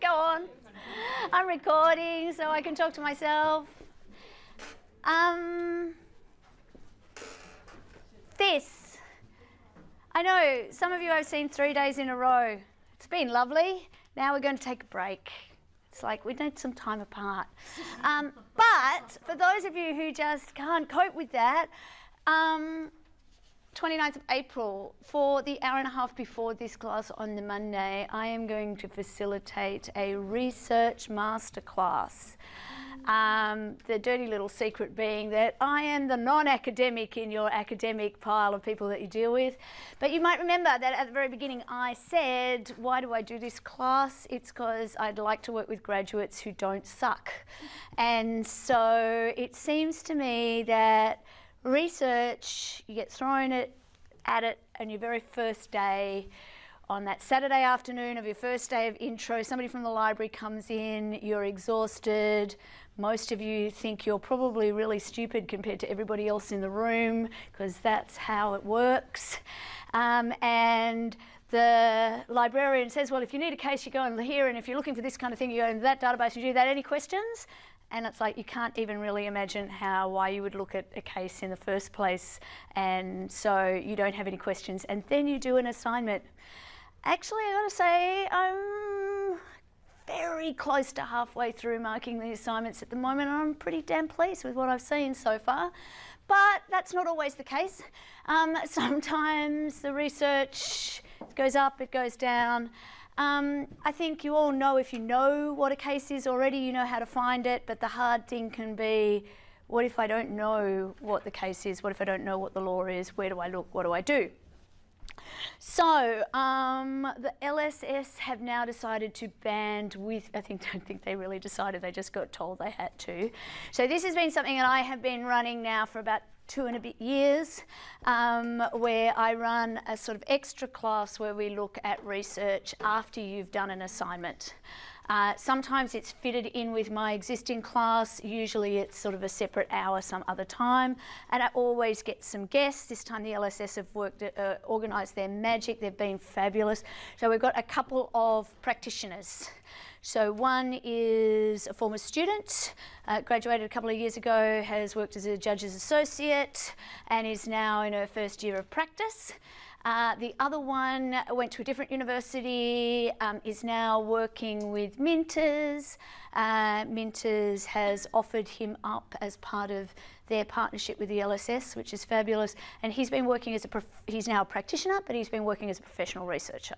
Go on. I'm recording so I can talk to myself. This. I know some of you I've seen 3 days in a row. It's been lovely. Now we're going to take a break. It's like we need some time apart. But for those of you who just can't cope with that, 29th of April, for the hour and a half before this class on the Monday, I am going to facilitate a research masterclass. The dirty little secret being that I am the non-academic in your academic pile of people that you deal with. But you might remember that at the very beginning I said, why do I do this class? It's because I'd like to work with graduates who don't suck. And so it seems to me that research, you get thrown at it on your very first day. On that Saturday afternoon of your first day of intro, somebody from the library comes in, you're exhausted. Most of you think you're probably really stupid compared to everybody else in the room, because that's how it works. And the librarian says, well, if you need a case, you go in here, and if you're looking for this kind of thing, you go in that database, you do that. Any questions? And it's like you can't even really imagine why you would look at a case in the first place, and so you don't have any questions. And then you do an assignment. Actually, I gotta say, I'm very close to halfway through marking the assignments at the moment, and I'm pretty damn pleased with what I've seen so far. But that's not always the case. Sometimes the research goes up, it goes down. I think you all know, if you know what a case is already, you know how to find it, but the hard thing can be, what if I don't know what the case is? What if I don't know what the law is? Where do I look? What do I do? So the LSS have now decided to ban I don't think they really decided, they just got told they had to. So this has been something that I have been running now for about 2 and a bit years, where I run a sort of extra class where we look at research after you've done an assignment. Sometimes it's fitted in with my existing class, usually it's sort of a separate hour some other time, and I always get some guests. This time the LSS have organised their magic, they've been fabulous. So we've got a couple of practitioners. So one is a former student, graduated a couple of years ago, has worked as a judge's associate and is now in her first year of practice. The other one went to a different university, is now working with Minters. Minters has offered him up as part of their partnership with the LSS, which is fabulous. And he's been working as he's now a practitioner, but he's been working as a professional researcher.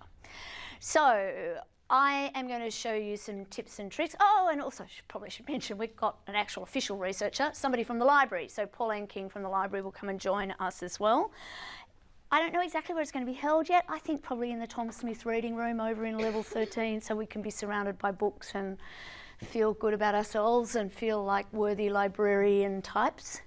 So I am going to show you some tips and tricks. Oh, and also probably should mention we've got an actual official researcher, somebody from the library. So Pauline King from the library will come and join us as well. I don't know exactly where it's going to be held yet. I think probably in the Tom Smith reading room over in level 13, so we can be surrounded by books and feel good about ourselves and feel like worthy librarian types.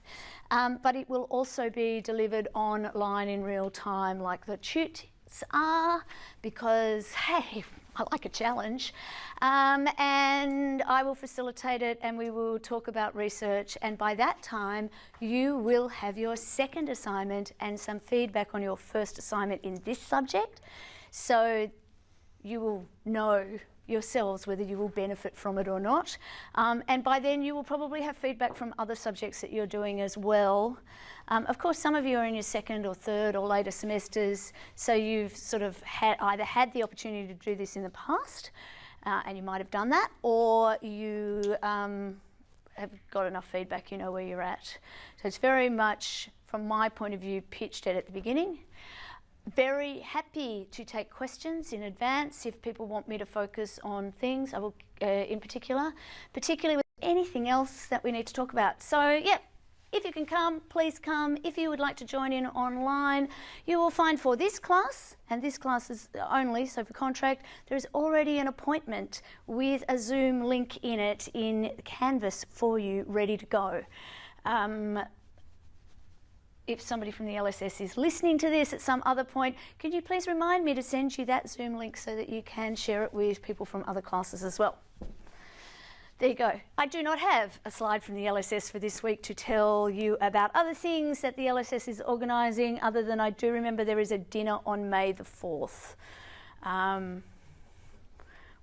But it will also be delivered online in real time like the tutes are, because, hey, I like a challenge. And I will facilitate it and we will talk about research, and by that time you will have your second assignment and some feedback on your first assignment in this subject, so you will know yourselves whether you will benefit from it or not. And by then you will probably have feedback from other subjects that you're doing as well. Of course, some of you are in your second or third or later semesters, so you've sort of either had the opportunity to do this in the past, and you might have done that, or you have got enough feedback, you know where you're at. So it's very much, from my point of view, pitched at the beginning. Very happy to take questions in advance if people want me to focus on things. I will, in particularly with anything else that we need to talk about. So yeah, if you can come, please come. If you would like to join in online, you will find for this class, and this class is only, so for contract, there is already an appointment with a Zoom link in it in Canvas for you, ready to go. If somebody from the LSS is listening to this at some other point, could you please remind me to send you that Zoom link so that you can share it with people from other classes as well. There you go. I do not have a slide from the LSS for this week to tell you about other things that the LSS is organising, other than I do remember there is a dinner on May the 4th.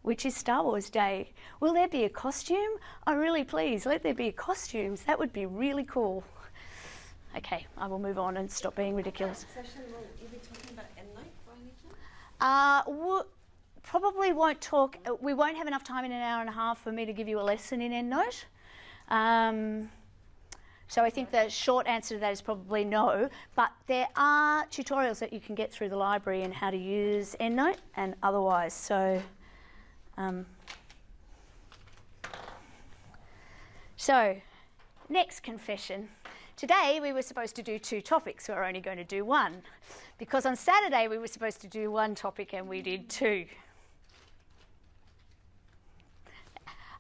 which is Star Wars Day. Will there be a costume? Oh, really, please, let there be costumes. That would be really cool. Okay, I will move on and stop being ridiculous. Session, will you be talking about EndNote by any chance? Probably won't talk. We won't have enough time in an hour and a half for me to give you a lesson in EndNote. So I think the short answer to that is probably no, but there are tutorials that you can get through the library in how to use EndNote and otherwise. So, next confession. Today we were supposed to do 2 topics, we're only going to do 1. Because on Saturday we were supposed to do 1 topic and we did 2.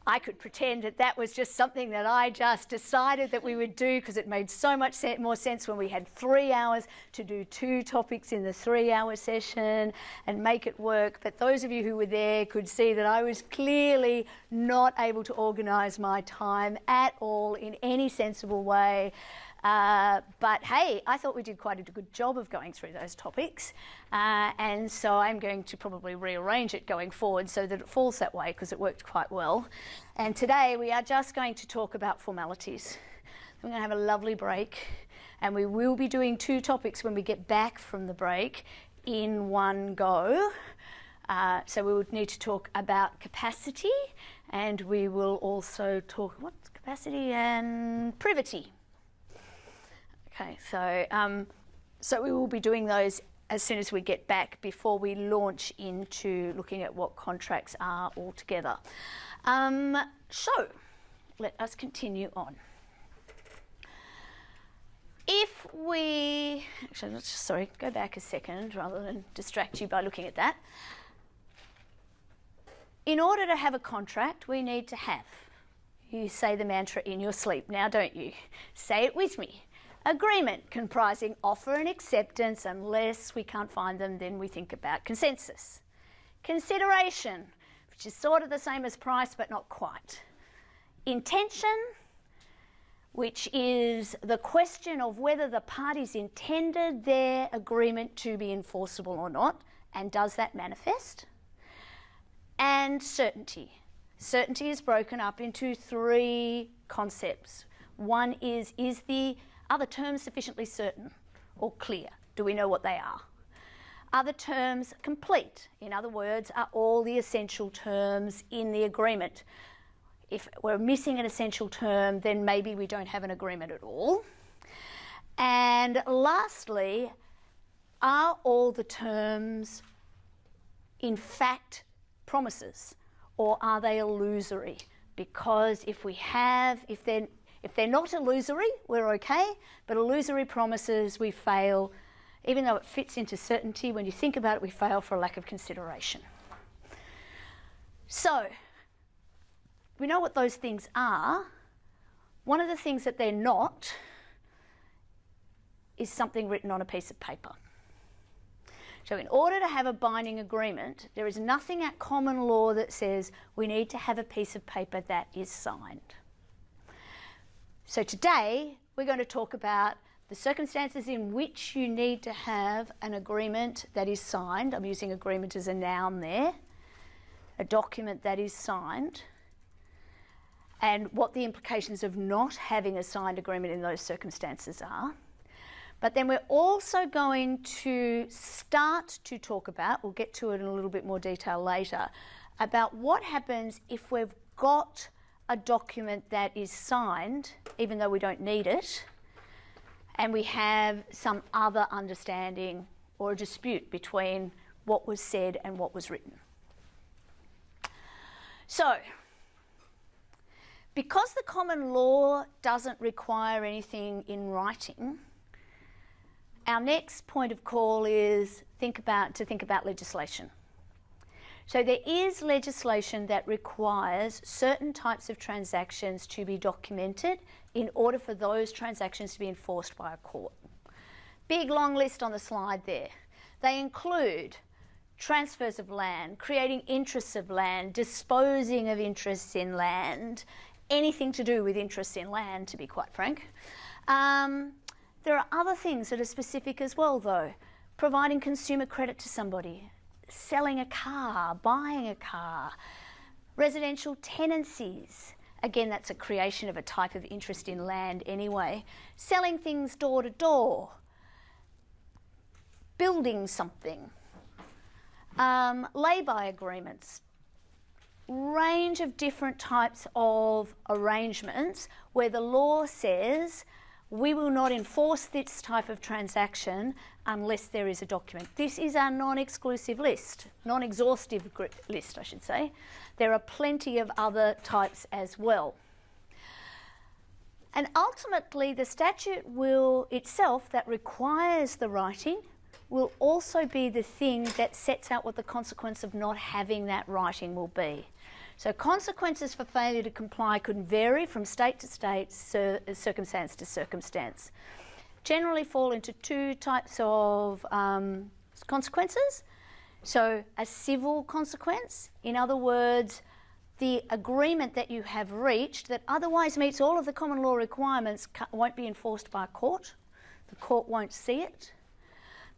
I could pretend that that was just something that I just decided that we would do because it made so much more sense when we had 3 hours to do 2 topics in the 3-hour session and make it work. But those of you who were there could see that I was clearly not able to organise my time at all in any sensible way. But hey, I thought we did quite a good job of going through those topics, and so I'm going to probably rearrange it going forward so that it falls that way because it worked quite well. And today we are just going to talk about formalities. We're going to have a lovely break, and we will be doing 2 topics when we get back from the break in one go. So we would need to talk about capacity, and we will also talk, what's capacity and privity. Okay, so we will be doing those as soon as we get back before we launch into looking at what contracts are altogether. So let us continue on. If we, actually, sorry, go back a second rather than distract you by looking at that. In order to have a contract, we need to have, you say the mantra in your sleep now, don't you? Say it with me. Agreement comprising offer and acceptance. Unless we can't find them, then we think about consensus. Consideration, which is sort of the same as price but not quite. Intention, which is the question of whether the parties intended their agreement to be enforceable or not, and does that manifest? And certainty. Certainty is broken up into 3 concepts. One is are the terms sufficiently certain or clear? Do we know what they are? Are the terms complete? In other words, are all the essential terms in the agreement? If we're missing an essential term, then maybe we don't have an agreement at all. And lastly, are all the terms in fact promises, or are they illusory? Because if they're not illusory, we're okay, but illusory promises, we fail. Even though it fits into certainty, when you think about it, we fail for a lack of consideration. So, we know what those things are. One of the things that they're not is something written on a piece of paper. So in order to have a binding agreement, there is nothing at common law that says we need to have a piece of paper that is signed. So today, we're going to talk about the circumstances in which you need to have an agreement that is signed. I'm using agreement as a noun there. A document that is signed. And what the implications of not having a signed agreement in those circumstances are. But then we're also going to start to talk about, we'll get to it in a little bit more detail later, about what happens if we've got a document that is signed, even though we don't need it, and we have some other understanding or a dispute between what was said and what was written. So, because the common law doesn't require anything in writing, our next point of call is to think about legislation. So there is legislation that requires certain types of transactions to be documented in order for those transactions to be enforced by a court. Big long list on the slide there. They include transfers of land, creating interests of land, disposing of interests in land, anything to do with interests in land, to be quite frank. There are other things that are specific as well, though. Providing consumer credit to somebody, selling a car, buying a car, residential tenancies. Again, that's a creation of a type of interest in land anyway. Selling things door to door, building something, lay-by agreements, range of different types of arrangements where the law says we will not enforce this type of transaction unless there is a document. This is our non-exclusive list, non-exhaustive list, I should say. There are plenty of other types as well. And ultimately, the statute will itself that requires the writing will also be the thing that sets out what the consequence of not having that writing will be. So consequences for failure to comply could vary from state to state, circumstance to circumstance. Generally fall into two types of consequences. So a civil consequence, in other words, the agreement that you have reached that otherwise meets all of the common law requirements won't be enforced by a court. The court won't see it.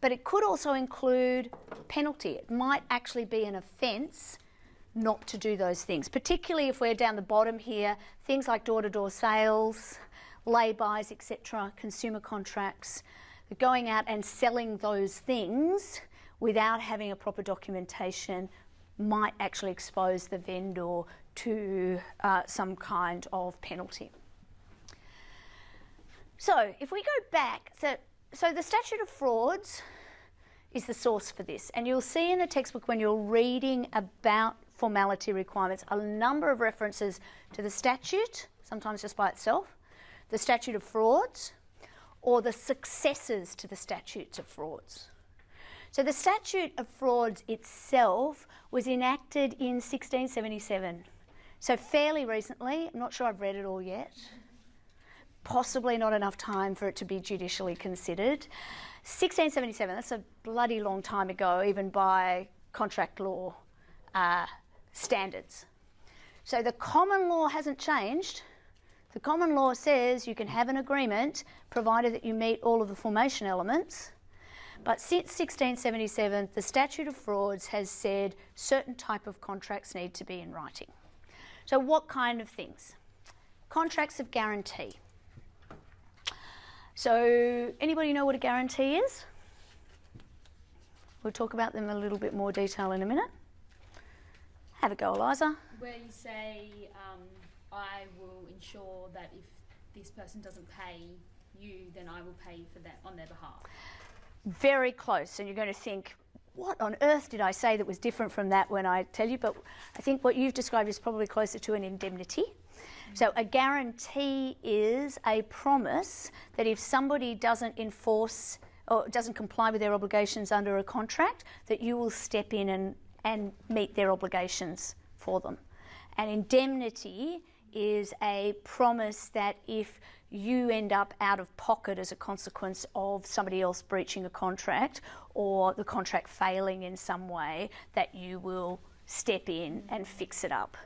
But it could also include penalty. It might actually be an offence not to do those things, particularly if we're down the bottom here, things like door-to-door sales, lay-bys, etc., consumer contracts, going out and selling those things without having a proper documentation might actually expose the vendor to some kind of penalty. So if we go back, so the Statute of Frauds is the source for this, and you'll see in the textbook when you're reading about formality requirements a number of references to the statute, sometimes just by itself, the Statute of Frauds, or the successors to the Statutes of Frauds. So the Statute of Frauds itself was enacted in 1677, so fairly recently. I'm not sure I've read it all yet. Possibly not enough time for it to be judicially considered. 1677, that's a bloody long time ago, even by contract law standards. So the common law hasn't changed. The common law says you can have an agreement provided that you meet all of the formation elements. But since 1677, the Statute of Frauds has said certain type of contracts need to be in writing. So what kind of things? Contracts of guarantee. So anybody know what a guarantee is? We'll talk about them in a little bit more detail in a minute. Have a go, Eliza. Where you say, I will ensure that if this person doesn't pay you, then I will pay for that on their behalf. Very close, and you're going to think, what on earth did I say that was different from that when I tell you? But I think what you've described is probably closer to an indemnity. So a guarantee is a promise that if somebody doesn't enforce or doesn't comply with their obligations under a contract, that you will step in and meet their obligations for them. And indemnity is a promise that if you end up out of pocket as a consequence of somebody else breaching a contract or the contract failing in some way, that you will step in and fix it up.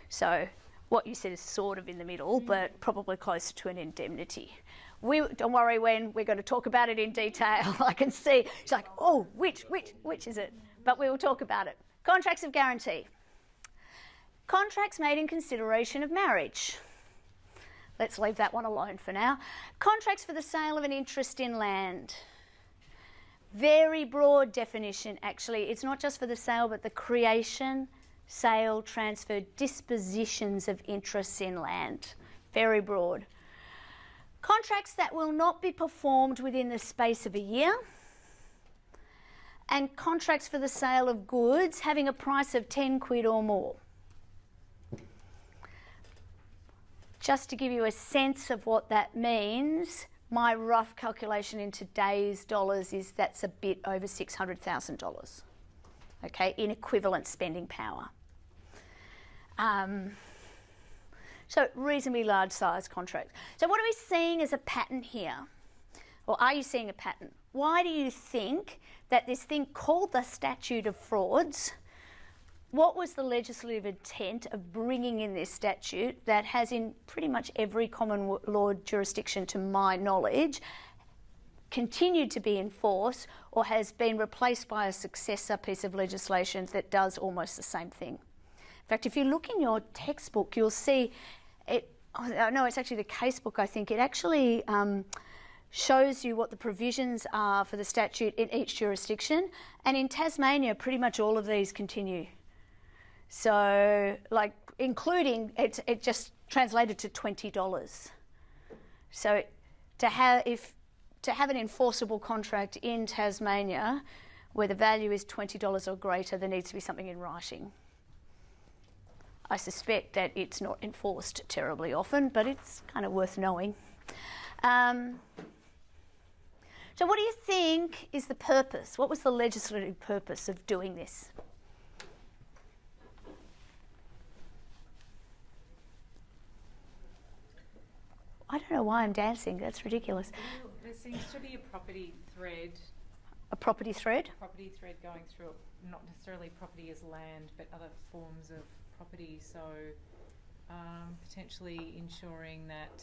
So what you said is sort of in the middle, but probably closer to an indemnity. Don't worry, when we're going to talk about it in detail. I can see, it's like, oh, which is it? But we will talk about it. Contracts of guarantee. Contracts made in consideration of marriage. Let's leave that one alone for now. Contracts for the sale of an interest in land. Very broad definition, actually. It's not just for the sale, but the creation, sale, transfer, dispositions of interests in land. Very broad. Contracts that will not be performed within the space of a year. And contracts for the sale of goods having a price of 10 quid or more. Just to give you a sense of what that means, my rough calculation in today's dollars is that's a bit over $600,000, okay, in equivalent spending power. So reasonably large size contract. So what are we seeing as a pattern here? Or are you seeing a pattern? Why do you think that this thing called the Statute of Frauds, what was the legislative intent of bringing in this statute that has in pretty much every common law jurisdiction, to my knowledge, continued to be in force or has been replaced by a successor piece of legislation that does almost the same thing. In fact, if you look in your textbook, you'll see it. Oh, no, it's actually the casebook, I think. It actually shows you what the provisions are for the statute in each jurisdiction. And in Tasmania, pretty much all of these continue. So, like, including, it just translated to $20. So to have an enforceable contract in Tasmania where the value is $20 or greater, there needs to be something in writing. I suspect that it's not enforced terribly often, but it's kind of worth knowing. So what do you think is the purpose? What was the legislative purpose of doing this? I don't know why I'm dancing. That's ridiculous. Well, there seems to be a property thread. A property thread? Property thread going through, not necessarily property as land, but other forms of property. So potentially ensuring that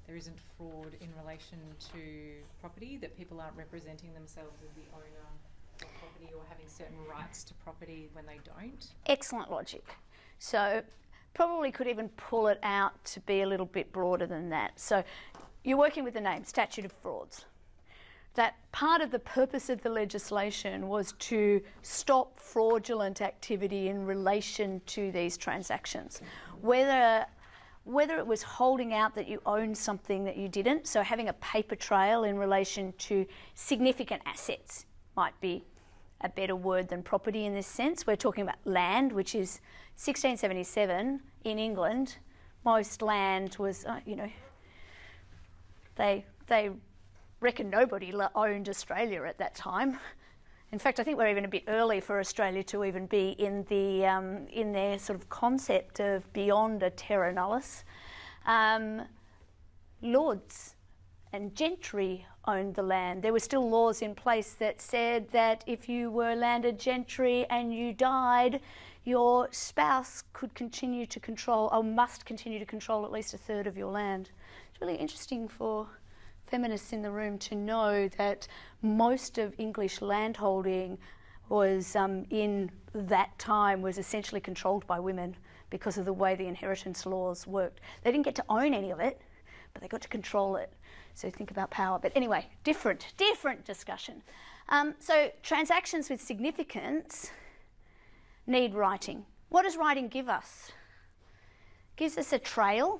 there isn't fraud in relation to property, that people aren't representing themselves as the owner of property or having certain rights to property when they don't. Excellent logic. So probably could even pull it out to be a little bit broader than that. So you're working with the name, Statute of Frauds. That part of the purpose of the legislation was to stop fraudulent activity in relation to these transactions. Whether it was holding out that you owned something that you didn't, so having a paper trail in relation to significant assets might be a better word than property in this sense. We're talking about land, which is 1677 in England. Most land was, they reckon nobody owned Australia at that time. In fact, I think we're even a bit early for Australia to even be in their sort of concept of beyond a terra nullius. Lords and gentry owned the land. There were still laws in place that said that if you were landed gentry and you died, your spouse could continue to control, or must continue to control, at least a third of your land. It's really interesting for feminists in the room to know that most of English landholding was in that time was essentially controlled by women because of the way the inheritance laws worked. They didn't get to own any of it, but they got to control it. So think about power. But anyway, different discussion. So transactions with significance need writing. What does writing give us? Gives us a trail,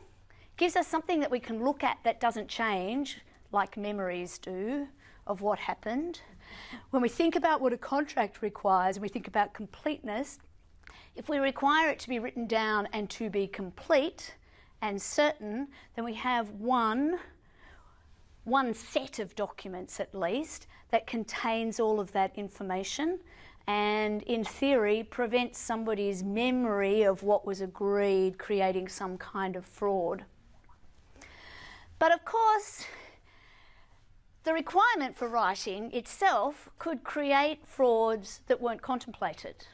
gives us something that we can look at that doesn't change, like memories do, of what happened. When we think about what a contract requires and we think about completeness, if we require it to be written down and to be complete and certain, then we have one set of documents at least that contains all of that information and in theory prevents somebody's memory of what was agreed, creating some kind of fraud. But of course, the requirement for writing itself could create frauds that weren't contemplated.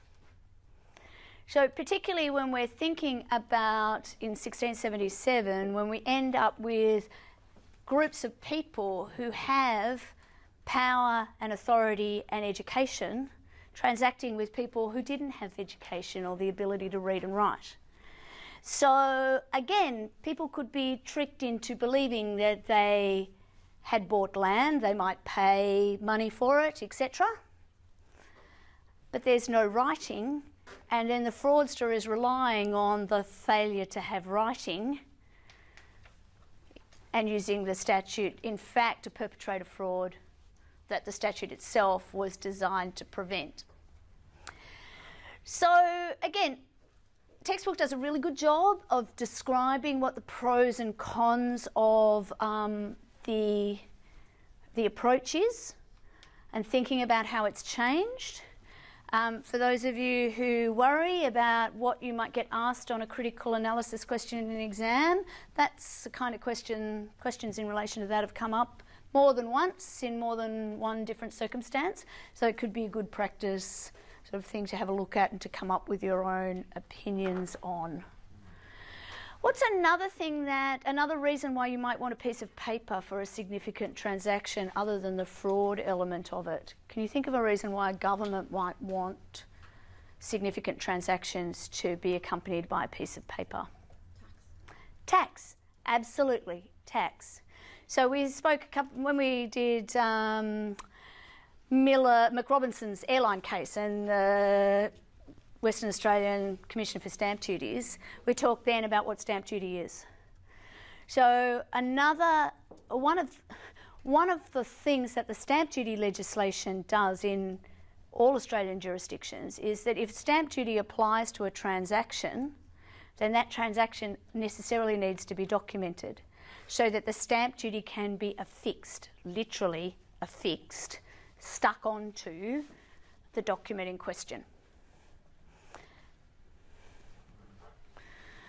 So particularly when we're thinking about in 1677, when we end up with groups of people who have power and authority and education transacting with people who didn't have education or the ability to read and write. So again, people could be tricked into believing that they had bought land, they might pay money for it, etc. But there's no writing, and then the fraudster is relying on the failure to have writing and using the statute, in fact, to perpetrate a fraud that the statute itself was designed to prevent. So again, textbook does a really good job of describing what the pros and cons of the approach is and thinking about how it's changed. For those of you who worry about what you might get asked on a critical analysis question in an exam, that's the kind of questions in relation to that have come up more than once in more than one different circumstance. So it could be a good practice sort of thing to have a look at and to come up with your own opinions on. What's another reason why you might want a piece of paper for a significant transaction other than the fraud element of it? Can you think of a reason why a government might want significant transactions to be accompanied by a piece of paper? Tax, absolutely, tax. So we spoke when we did McRobinson's airline case and the Western Australian Commission for Stamp Duties, we talked then about what stamp duty is. So one of the things that the stamp duty legislation does in all Australian jurisdictions is that if stamp duty applies to a transaction, then that transaction necessarily needs to be documented so that the stamp duty can be affixed, literally affixed, stuck onto the document in question.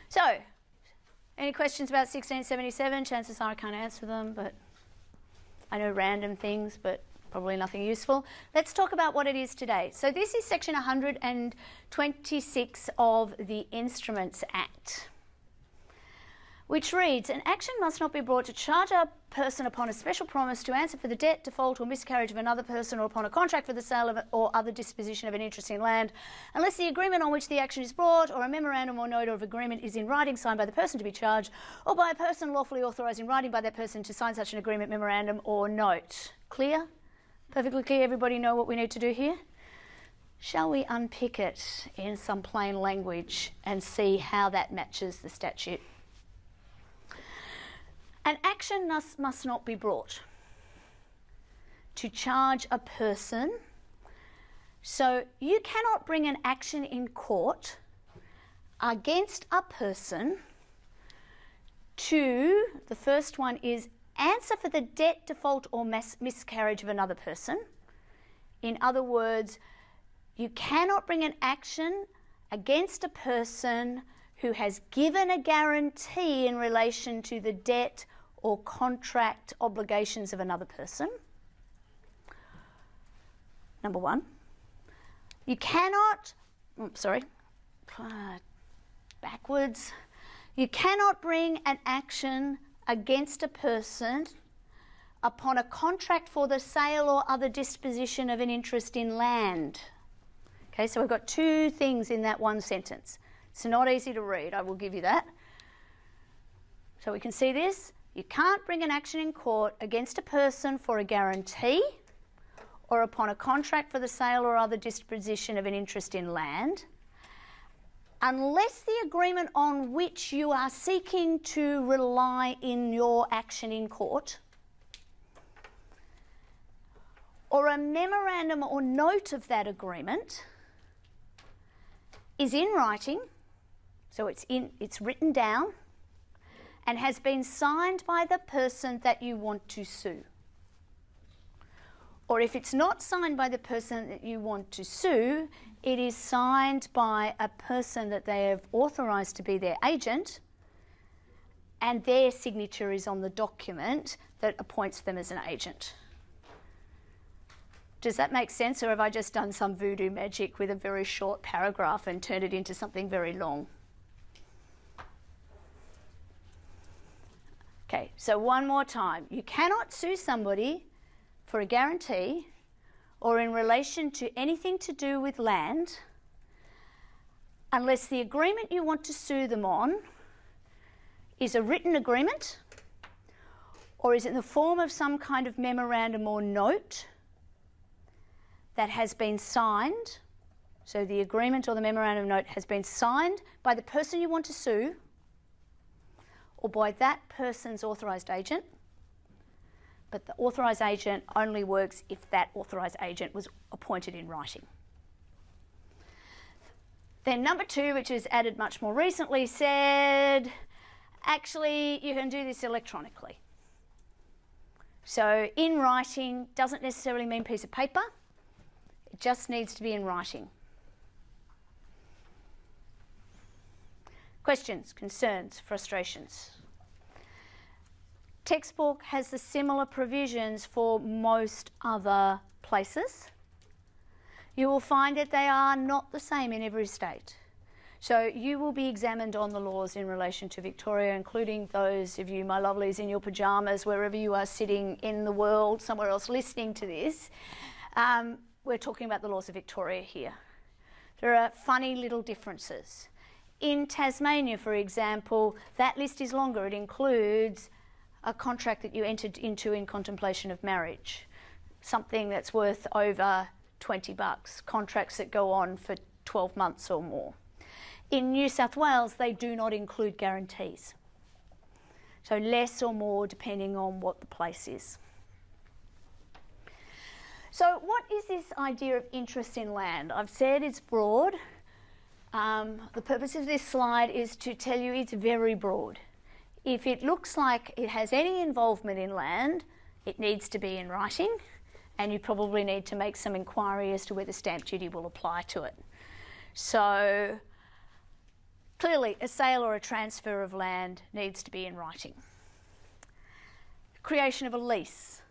So, any questions about 1677? Chances are I can't answer them, but I know random things, but probably nothing useful. Let's talk about what it is today. So this is section 126 of the Instruments Act, which reads, an action must not be brought to charge a person upon a special promise to answer for the debt, default or miscarriage of another person or upon a contract for the sale of or other disposition of an interest in land, unless the agreement on which the action is brought or a memorandum or note of agreement is in writing signed by the person to be charged or by a person lawfully authorised in writing by that person to sign such an agreement, memorandum or note. Clear? Perfectly clear? Everybody know what we need to do here? Shall we unpick it in some plain language and see how that matches the statute? An action must not be brought to charge a person. So you cannot bring an action in court against a person to, the first one is answer for the debt, default or miscarriage of another person. In other words, you cannot bring an action against a person who has given a guarantee in relation to the debt or contract obligations of another person. Number one. You cannot, backwards. You cannot bring an action against a person upon a contract for the sale or other disposition of an interest in land. Okay, so we've got two things in that one sentence. It's not easy to read, I will give you that. So we can see this. You can't bring an action in court against a person for a guarantee or upon a contract for the sale or other disposition of an interest in land unless the agreement on which you are seeking to rely in your action in court or a memorandum or note of that agreement is in writing, so it's written down and has been signed by the person that you want to sue. Or if it's not signed by the person that you want to sue, it is signed by a person that they have authorised to be their agent, and their signature is on the document that appoints them as an agent. Does that make sense, or have I just done some voodoo magic with a very short paragraph and turned it into something very long? Okay, so one more time. You cannot sue somebody for a guarantee or in relation to anything to do with land unless the agreement you want to sue them on is a written agreement or is in the form of some kind of memorandum or note that has been signed. So the agreement or the memorandum note has been signed by the person you want to sue or by that person's authorised agent, but the authorised agent only works if that authorised agent was appointed in writing. Then number 2, which is added much more recently, said, actually, you can do this electronically. So in writing doesn't necessarily mean piece of paper. It just needs to be in writing. Questions, concerns, frustrations? Textbook has the similar provisions for most other places. You will find that they are not the same in every state. So you will be examined on the laws in relation to Victoria, including those of you, my lovelies, in your pyjamas, wherever you are sitting in the world, somewhere else listening to this. We're talking about the laws of Victoria here. There are funny little differences. In Tasmania, for example, that list is longer. It includes a contract that you entered into in contemplation of marriage, something that's worth over $20, contracts that go on for 12 months or more. In New South Wales, they do not include guarantees. So less or more depending on what the place is. So what is this idea of interest in land? I've said it's broad. The purpose of this slide is to tell you it's very broad. If it looks like it has any involvement in land, it needs to be in writing, and you probably need to make some inquiry as to whether stamp duty will apply to it. So clearly, a sale or a transfer of land needs to be in writing. Creation of a lease,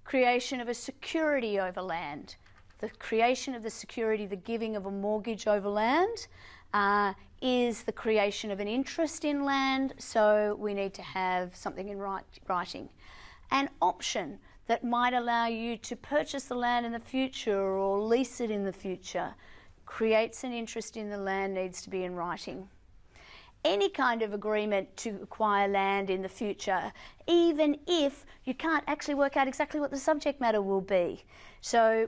creation of a security over land, the creation of the security, the giving of a mortgage over land, is the creation of an interest in land, so we need to have something in writing. An option that might allow you to purchase the land in the future or lease it in the future creates an interest in the land, needs to be in writing. Any kind of agreement to acquire land in the future, even if you can't actually work out exactly what the subject matter will be. So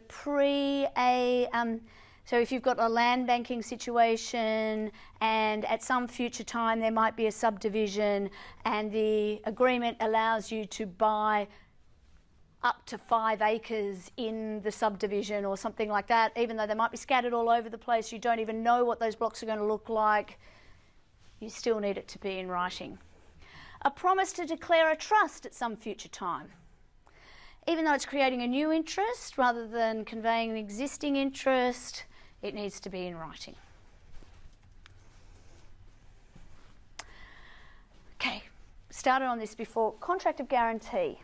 so if you've got a land banking situation and at some future time there might be a subdivision and the agreement allows you to buy up to 5 acres in the subdivision or something like that, even though they might be scattered all over the place, you don't even know what those blocks are going to look like, you still need it to be in writing. A promise to declare a trust at some future time. Even though it's creating a new interest rather than conveying an existing interest, it needs to be in writing. Okay, started on this before. Contract of guarantee.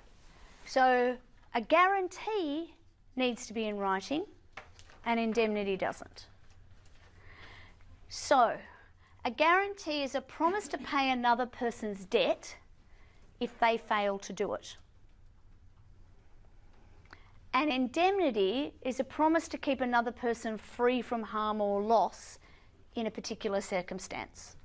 So a guarantee needs to be in writing, and indemnity doesn't. So a guarantee is a promise to pay another person's debt if they fail to do it. An indemnity is a promise to keep another person free from harm or loss in a particular circumstance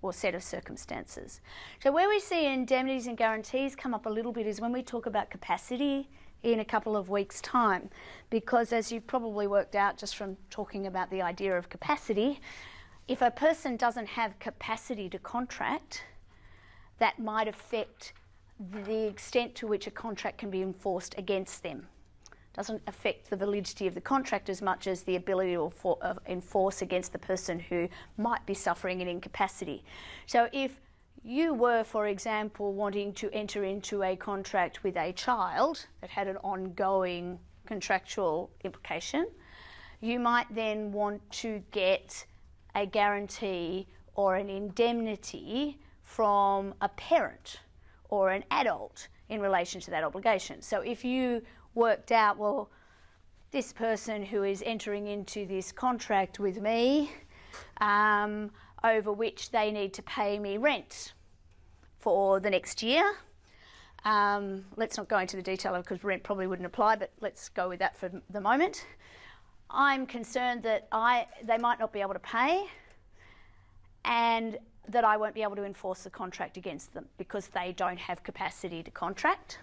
or set of circumstances. So where we see indemnities and guarantees come up a little bit is when we talk about capacity in a couple of weeks' time, because as you've probably worked out just from talking about the idea of capacity, if a person doesn't have capacity to contract, that might affect the extent to which a contract can be enforced against them. Doesn't affect the validity of the contract as much as the ability to enforce against the person who might be suffering an incapacity. So if you were, for example, wanting to enter into a contract with a child that had an ongoing contractual implication, you might then want to get a guarantee or an indemnity from a parent or an adult in relation to that obligation. So if you worked out, well, this person who is entering into this contract with me, over which they need to pay me rent for the next year. Let's not go into the detail of it because rent probably wouldn't apply, but let's go with that for the moment. I'm concerned that they might not be able to pay and that I won't be able to enforce the contract against them because they don't have capacity to contract.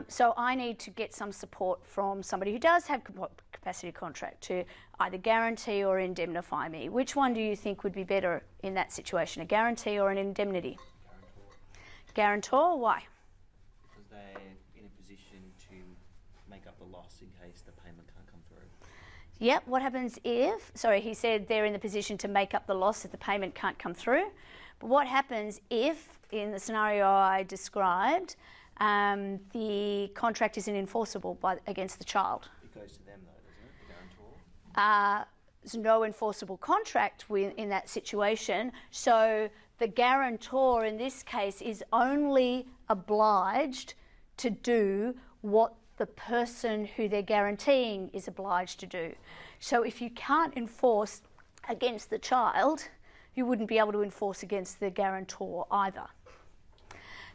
So I need to get some support from somebody who does have capacity to contract to either guarantee or indemnify me. Which one do you think would be better in that situation, a guarantee or an indemnity? Guarantor, why? Because they're in a position to make up the loss in case the payment can't come through. Yep, what happens if, sorry, he said they're in the position to make up the loss if the payment can't come through. But what happens if, in the scenario I described, the contract isn't enforceable against the child? It goes to them though, doesn't it, the guarantor? There's no enforceable contract in that situation, so the guarantor in this case is only obliged to do what the person who they're guaranteeing is obliged to do. So if you can't enforce against the child, you wouldn't be able to enforce against the guarantor either.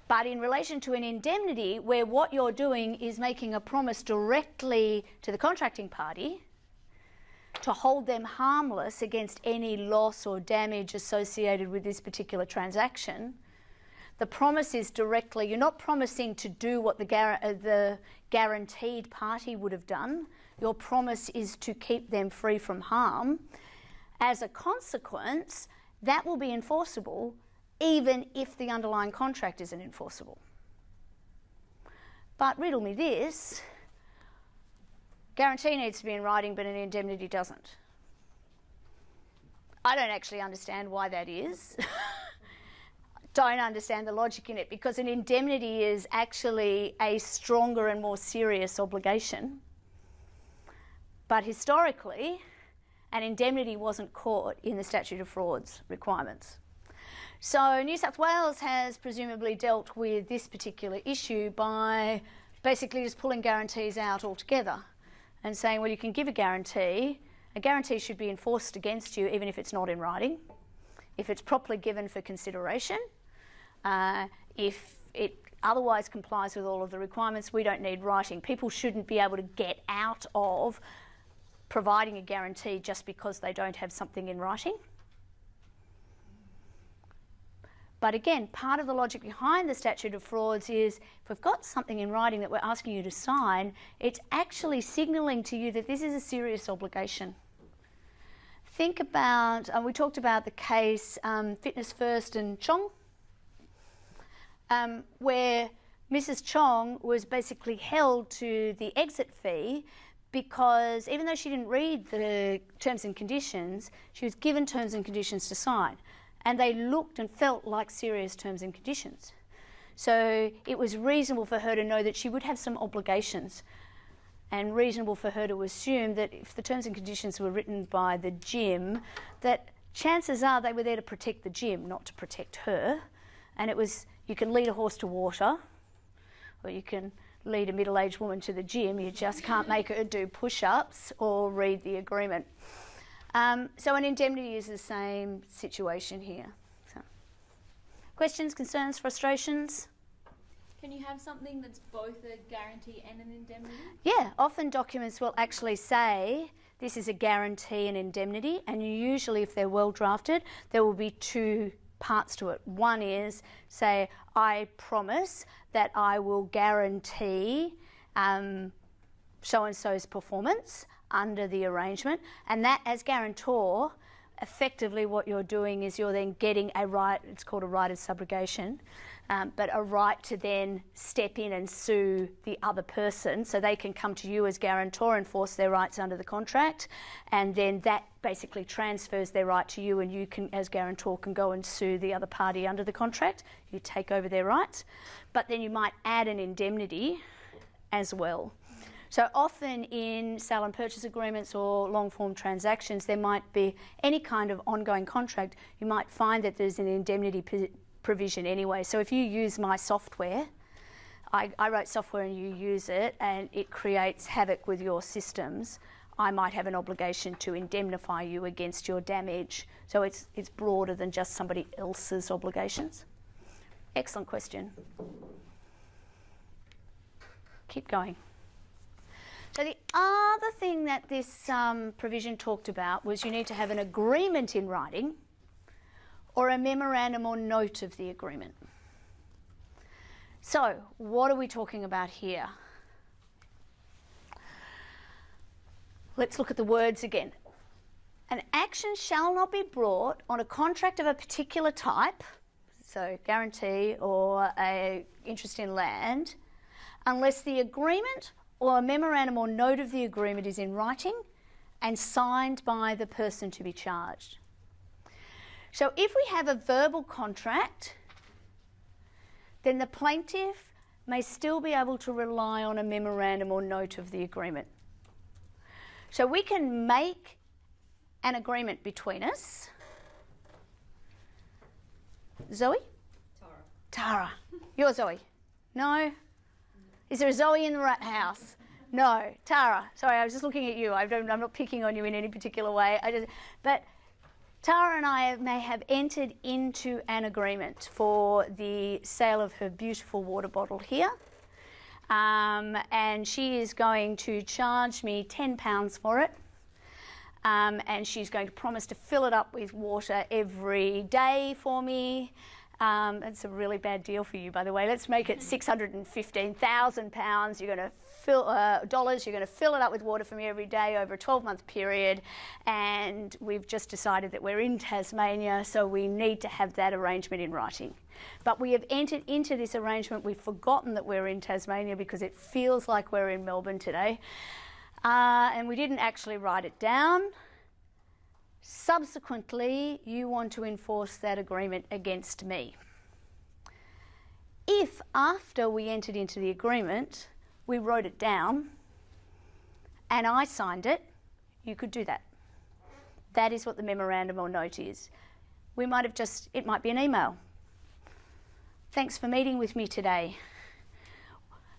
But in relation to an indemnity, where what you're doing is making a promise directly to the contracting party to hold them harmless against any loss or damage associated with this particular transaction, the promise is directly, you're not promising to do what the guaranteed party would have done. Your promise is to keep them free from harm. As a consequence, that will be enforceable even if the underlying contract isn't enforceable. But riddle me this, guarantee needs to be in writing, but an indemnity doesn't. I don't actually understand why that is. Don't understand the logic in it, because an indemnity is actually a stronger and more serious obligation. But historically, an indemnity wasn't caught in the Statute of Frauds requirements. So New South Wales has presumably dealt with this particular issue by basically just pulling guarantees out altogether and saying, well, you can give a guarantee should be enforced against you even if it's not in writing, if it's properly given for consideration, if it otherwise complies with all of the requirements, we don't need writing. People shouldn't be able to get out of providing a guarantee just because they don't have something in writing. But again, part of the logic behind the Statute of Frauds is if we've got something in writing that we're asking you to sign, it's actually signalling to you that this is a serious obligation. Think about, we talked about the case Fitness First and Chong, where Mrs. Chong was basically held to the exit fee because even though she didn't read the terms and conditions, she was given terms and conditions to sign. And they looked and felt like serious terms and conditions. So it was reasonable for her to know that she would have some obligations, and reasonable for her to assume that if the terms and conditions were written by the gym, that chances are they were there to protect the gym, not to protect her. And it was, you can lead a horse to water, or you can lead a middle-aged woman to the gym. You just can't make her do push-ups or read the agreement. So an indemnity is the same situation here. So, questions, concerns, frustrations? Can you have something that's both a guarantee and an indemnity? Yeah, often documents will actually say this is a guarantee and indemnity, and usually if they're well drafted, there will be two parts to it. One is, say, I promise that I will guarantee so-and-so's performance under the arrangement, and that as guarantor, effectively what you're doing is you're then getting a right, it's called a right of subrogation, but a right to then step in and sue the other person, so they can come to you as guarantor and enforce their rights under the contract, and then that basically transfers their right to you, and you can, as guarantor, can go and sue the other party under the contract. You take over their rights, but then you might add an indemnity as well. So often in sale and purchase agreements or long-form transactions, there might be any kind of ongoing contract. You might find that there's an indemnity provision anyway. So if you use my software, I wrote software and you use it and it creates havoc with your systems, I might have an obligation to indemnify you against your damage. So it's broader than just somebody else's obligations. Excellent question. Keep going. So the other thing that this provision talked about was you need to have an agreement in writing or a memorandum or note of the agreement. So what are we talking about here? Let's look at the words again. An action shall not be brought on a contract of a particular type, so guarantee or a interest in land, unless the agreement or a memorandum or note of the agreement is in writing and signed by the person to be charged. So if we have a verbal contract, then the plaintiff may still be able to rely on a memorandum or note of the agreement. So we can make an agreement between us. Zoe? Tara. You're Zoe? No? Is there a Zoe in the house? No. Tara. Sorry, I was just looking at you. I'm not picking on you in any particular way. But Tara and I may have entered into an agreement for the sale of her beautiful water bottle here. And she is going to charge me £10 for it. And she's going to promise to fill it up with water every day for me. That's a really bad deal for you, by the way. Let's make it £615,000. You're going to dollars. You're going to fill it up with water for me every day over a 12-month period. And we've just decided that we're in Tasmania, so we need to have that arrangement in writing. But we have entered into this arrangement. We've forgotten that we're in Tasmania because it feels like we're in Melbourne today. And we didn't actually write it down. Subsequently, you want to enforce that agreement against me. If after we entered into the agreement, we wrote it down and I signed it, you could do that. That is what the memorandum or note is. We might have it might be an email. Thanks for meeting with me today.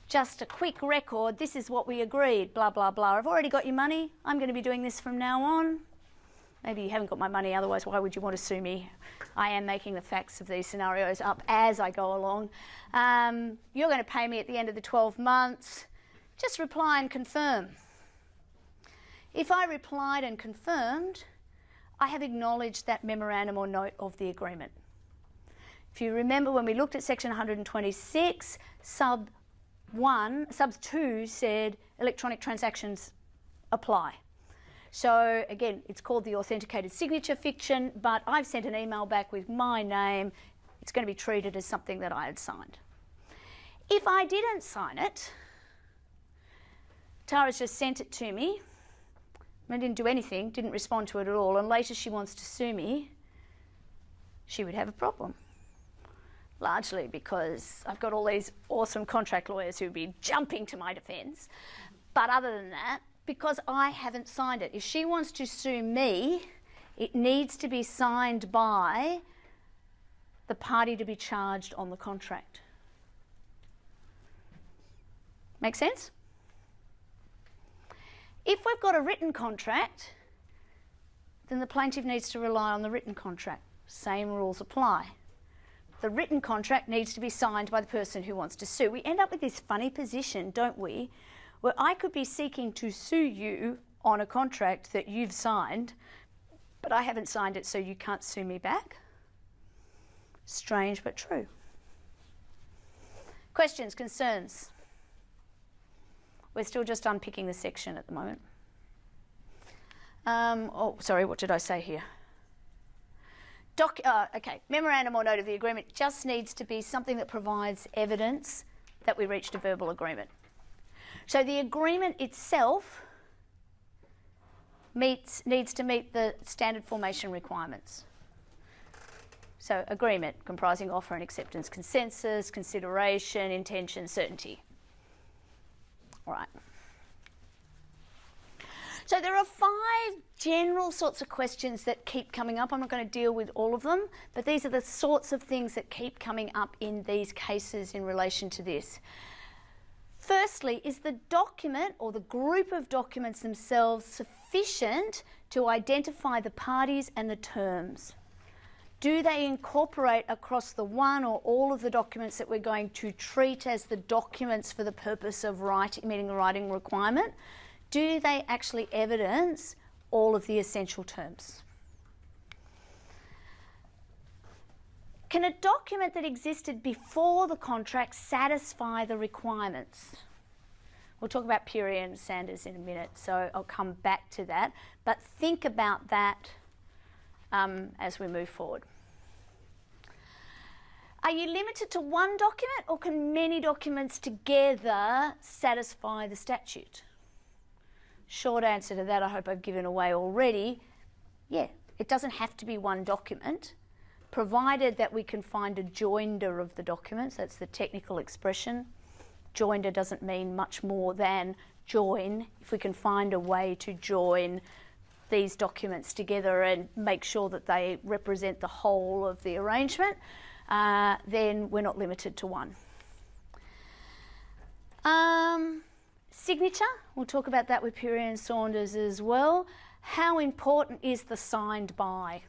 Just a quick record, this is what we agreed, blah, blah, blah. I've already got your money. I'm going to be doing this from now on. Maybe you haven't got my money, otherwise why would you want to sue me? I am making the facts of these scenarios up as I go along. You're going to pay me at the end of the 12 months. Just reply and confirm. If I replied and confirmed, I have acknowledged that memorandum or note of the agreement. If you remember when we looked at section 126, sub 2 said electronic transactions apply. So again, it's called the authenticated signature fiction, but I've sent an email back with my name. It's going to be treated as something that I had signed. If I didn't sign it, Tara's just sent it to me. I didn't do anything, didn't respond to it at all, and later she wants to sue me, she would have a problem. Largely because I've got all these awesome contract lawyers who would be jumping to my defence. But other than that, because I haven't signed it. If she wants to sue me, it needs to be signed by the party to be charged on the contract. Make sense? If we've got a written contract, then the plaintiff needs to rely on the written contract. Same rules apply. The written contract needs to be signed by the person who wants to sue. We end up with this funny position, don't we, where I could be seeking to sue you on a contract that you've signed, but I haven't signed it, so you can't sue me back. Strange but true. Questions, concerns? We're still just unpicking the section at the moment. What did I say here? Memorandum or note of the agreement just needs to be something that provides evidence that we reached a verbal agreement. So the agreement itself needs to meet the standard formation requirements. So agreement comprising offer and acceptance, consensus, consideration, intention, certainty. All right. So there are 5 general sorts of questions that keep coming up. I'm not going to deal with all of them, but these are the sorts of things that keep coming up in these cases in relation to this. Firstly, is the document or the group of documents themselves sufficient to identify the parties and the terms? Do they incorporate across the one or all of the documents that we're going to treat as the documents for the purpose of meeting the writing requirement? Do they actually evidence all of the essential terms? Can a document that existed before the contract satisfy the requirements? We'll talk about Peary and Sanders in a minute, so I'll come back to that. But think about that as we move forward. Are you limited to one document, or can many documents together satisfy the statute? Short answer to that, I hope I've given away already. Yeah, it doesn't have to be one document, provided that we can find a joinder of the documents. That's the technical expression. Joinder doesn't mean much more than join. If we can find a way to join these documents together and make sure that they represent the whole of the arrangement, then we're not limited to one. Signature, we'll talk about that with Peary and Saunders as well. How important is the signed by?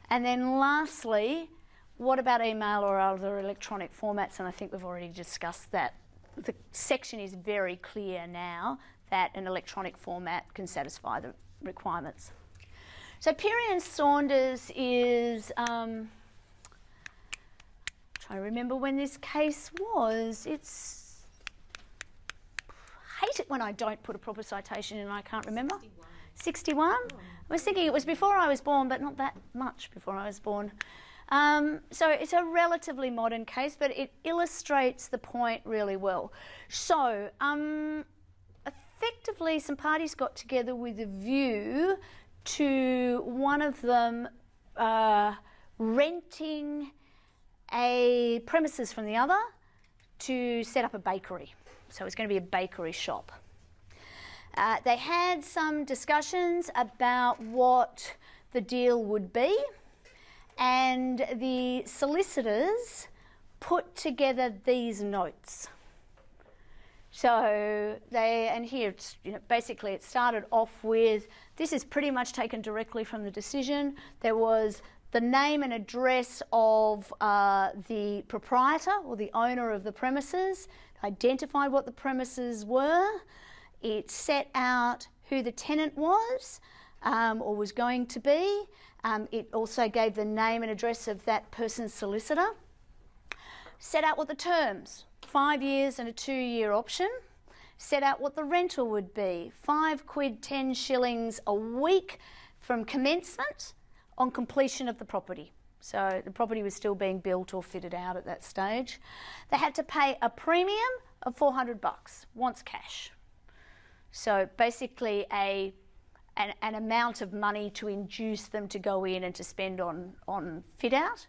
And then lastly, what about email or other electronic formats? And I think we've already discussed that. The section is very clear now that an electronic format can satisfy the requirements. So Peary and Saunders is, trying to remember when this case was. It's, hate it when I don't put a proper citation in and I can't remember. 61? I was thinking it was before I was born, but not that much before I was born. So it's a relatively modern case, but it illustrates the point really well. So effectively, some parties got together with a view to one of them renting a premises from the other to set up a bakery. So it's going to be a bakery shop. They had some discussions about what the deal would be, and the solicitors put together these notes. So and here it's, basically it started off with, this is pretty much taken directly from the decision. There was the name and address of the proprietor or the owner of the premises, identified what the premises were. It set out who the tenant was or was going to be. It also gave the name and address of that person's solicitor. Set out what the terms, 5 years and a 2-year option. Set out what the rental would be, £5, 10 shillings a week from commencement on completion of the property. So the property was still being built or fitted out at that stage. They had to pay a premium of $400 once cash. So basically an amount of money to induce them to go in and to spend on fit out.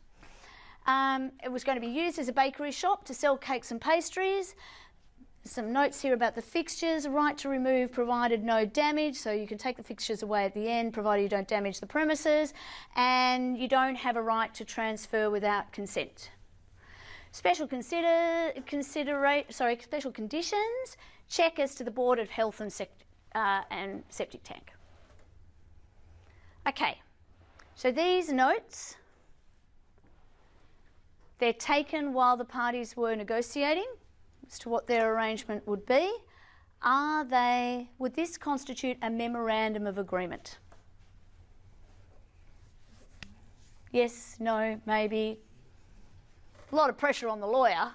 It was going to be used as a bakery shop to sell cakes and pastries. Some notes here about the fixtures, right to remove provided no damage, so you can take the fixtures away at the end provided you don't damage the premises, and you don't have a right to transfer without consent. Special conditions, check as to the Board of Health and Septic Tank. Okay, so these notes, they're taken while the parties were negotiating as to what their arrangement would be. Would this constitute a memorandum of agreement? Yes, no, maybe. A lot of pressure on the lawyer.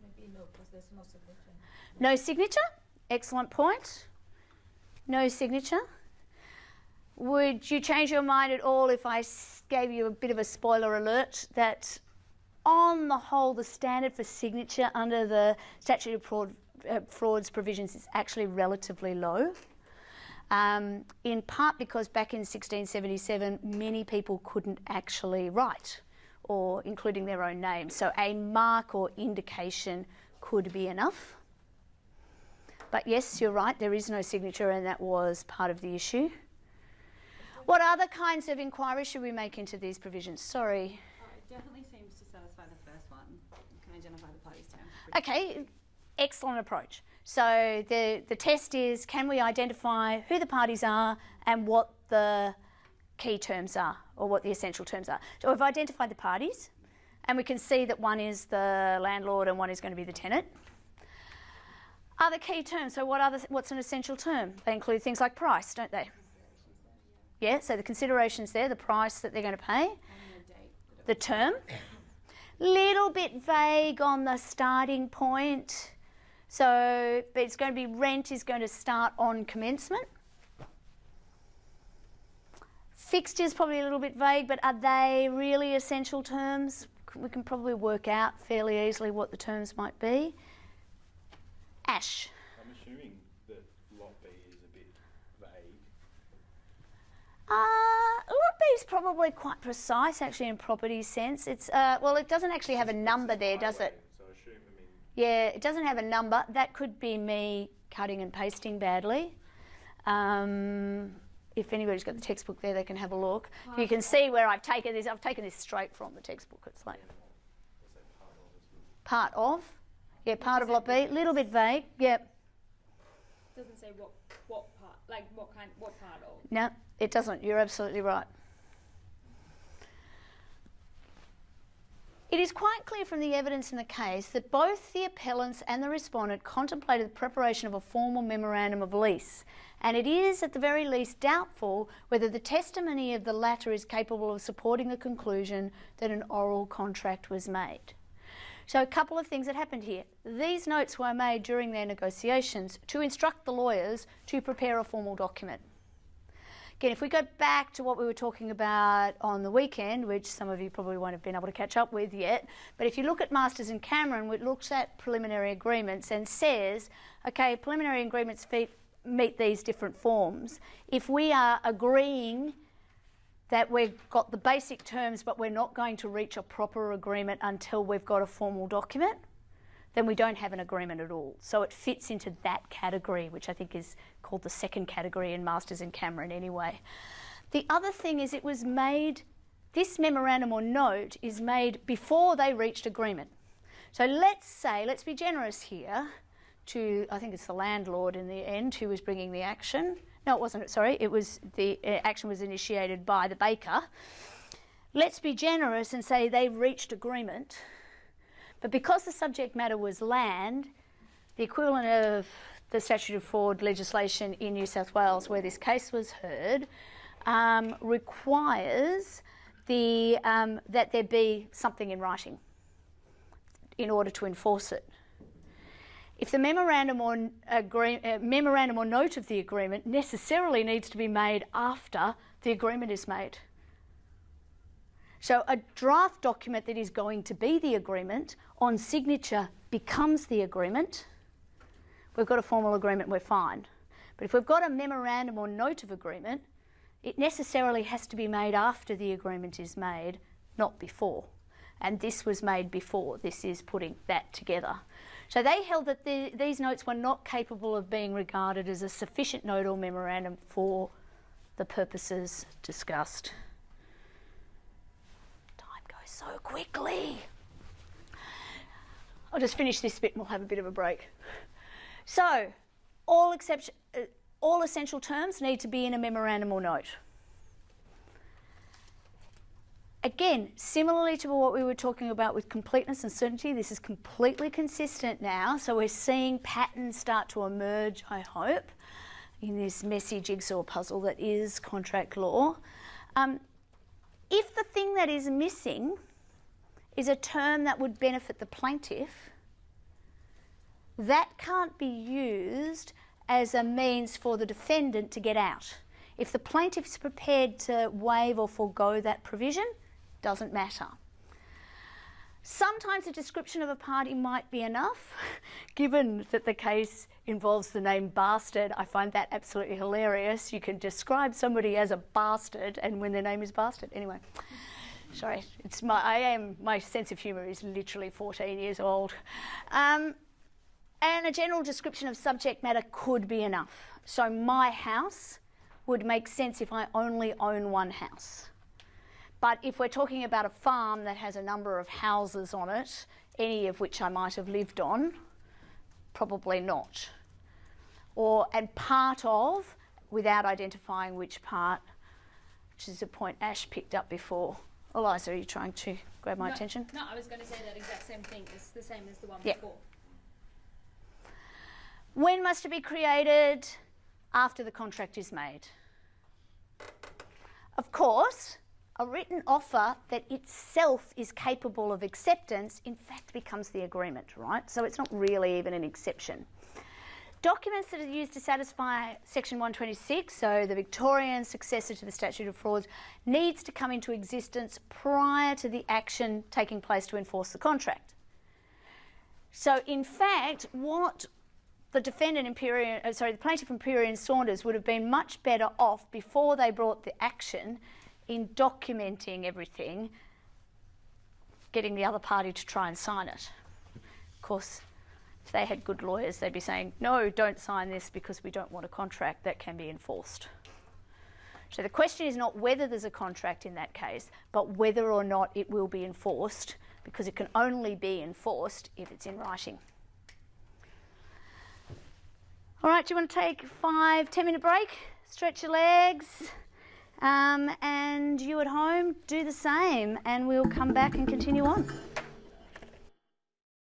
Maybe no, because there's no signature. No signature? Excellent point. No signature. Would you change your mind at all if I gave you a bit of a spoiler alert that on the whole, the standard for signature under the Statute of Frauds provisions is actually relatively low? In part because back in 1677, many people couldn't actually write, or including their own name. So a mark or indication could be enough. But yes, you're right, there is no signature, and that was part of the issue. What other kinds of inquiries should we make into these provisions? Sorry. It definitely seems to satisfy the first one. You can identify the parties' terms. Okay, excellent approach. So the test is, can we identify who the parties are and what the key terms are, or what the essential terms are? So we've identified the parties, and we can see that one is the landlord and one is going to be the tenant. Other key terms, so what's an essential term? They include things like price, don't they? Yeah, so the considerations there, the price that they're going to pay, the term. Little bit vague on the starting point. So but it's going to be rent is going to start on commencement. Fixtures probably a little bit vague, but are they really essential terms? We can probably work out fairly easily what the terms might be. Ash. I'm assuming that Lot B is a bit vague. Lot B is probably quite precise, actually, in property sense. It's well, it doesn't actually have a number there, does it? So I assume, Yeah, it doesn't have a number. That could be me cutting and pasting badly. If anybody's got the textbook there, they can have a look. You can see where I've taken this. I've taken this straight from the textbook. It's like part of. Yeah, part of Lot B. A little bit vague. Yep. Doesn't say what what part, like what part of? No, it doesn't. You're absolutely right. It is quite clear from the evidence in the case that both the appellants and the respondent contemplated the preparation of a formal memorandum of lease, and it is at the very least doubtful whether the testimony of the latter is capable of supporting the conclusion that an oral contract was made. So a couple of things that happened here. These notes were made during their negotiations to instruct the lawyers to prepare a formal document. Again, if we go back to what we were talking about on the weekend, which some of you probably won't have been able to catch up with yet, but if you look at Masters and Cameron, it looks at preliminary agreements and says, okay, preliminary agreements meet these different forms. If we are agreeing that we've got the basic terms but we're not going to reach a proper agreement until we've got a formal document, then we don't have an agreement at all. So it fits into that category, which I think is called the second category in Masters and Cameron anyway. The other thing is it was made, this memorandum or note is made before they reached agreement. So let's be generous here to, I think it's the landlord in the end who was bringing the action. No, it wasn't, sorry, it was the action was initiated by the baker. Let's be generous and say they reached agreement. But because the subject matter was land, the equivalent of the Statute of Frauds legislation in New South Wales where this case was heard, requires that there be something in writing in order to enforce it. If the memorandum or note of the agreement necessarily needs to be made after the agreement is made. So a draft document that is going to be the agreement on signature becomes the agreement. We've got a formal agreement, we're fine. But if we've got a memorandum or note of agreement, it necessarily has to be made after the agreement is made, not before. And this was made before. This is putting that together. So they held that these notes were not capable of being regarded as a sufficient note or memorandum for the purposes discussed. So quickly. I'll just finish this bit and we'll have a bit of a break. So, all essential terms need to be in a memorandum or note. Again, similarly to what we were talking about with completeness and certainty, this is completely consistent now. So we're seeing patterns start to emerge, I hope, in this messy jigsaw puzzle that is contract law. If the thing that is missing is a term that would benefit the plaintiff, that can't be used as a means for the defendant to get out. If the plaintiff's prepared to waive or forego that provision, doesn't matter. Sometimes a description of a party might be enough. Given that the case involves the name bastard, I find that absolutely hilarious. You can describe somebody as a bastard and when their name is bastard. Anyway, sorry, my sense of humour is literally 14 years old. And a general description of subject matter could be enough. So my house would make sense if I only own one house. But if we're talking about a farm that has a number of houses on it, any of which I might have lived on, probably not. And part of, without identifying which part, which is a point Ash picked up before. Eliza, are you trying to grab my attention? No, I was going to say that exact same thing. It's the same as the one Yep. before. When must it be created? After the contract is made. Of course, a written offer that itself is capable of acceptance, in fact, becomes the agreement, right? So it's not really even an exception. Documents that are used to satisfy Section 126, so the Victorian successor to the Statute of Frauds, needs to come into existence prior to the action taking place to enforce the contract. So, in fact, what the plaintiff Imperial and Saunders would have been much better off before they brought the action in documenting everything, getting the other party to try and sign it. Of course, if they had good lawyers, they'd be saying, no, don't sign this because we don't want a contract that can be enforced. So the question is not whether there's a contract in that case, but whether or not it will be enforced, because it can only be enforced if it's in writing. All right, do you want to take 5-10 minute break? Stretch your legs. And you at home, do the same, and we'll come back and continue on.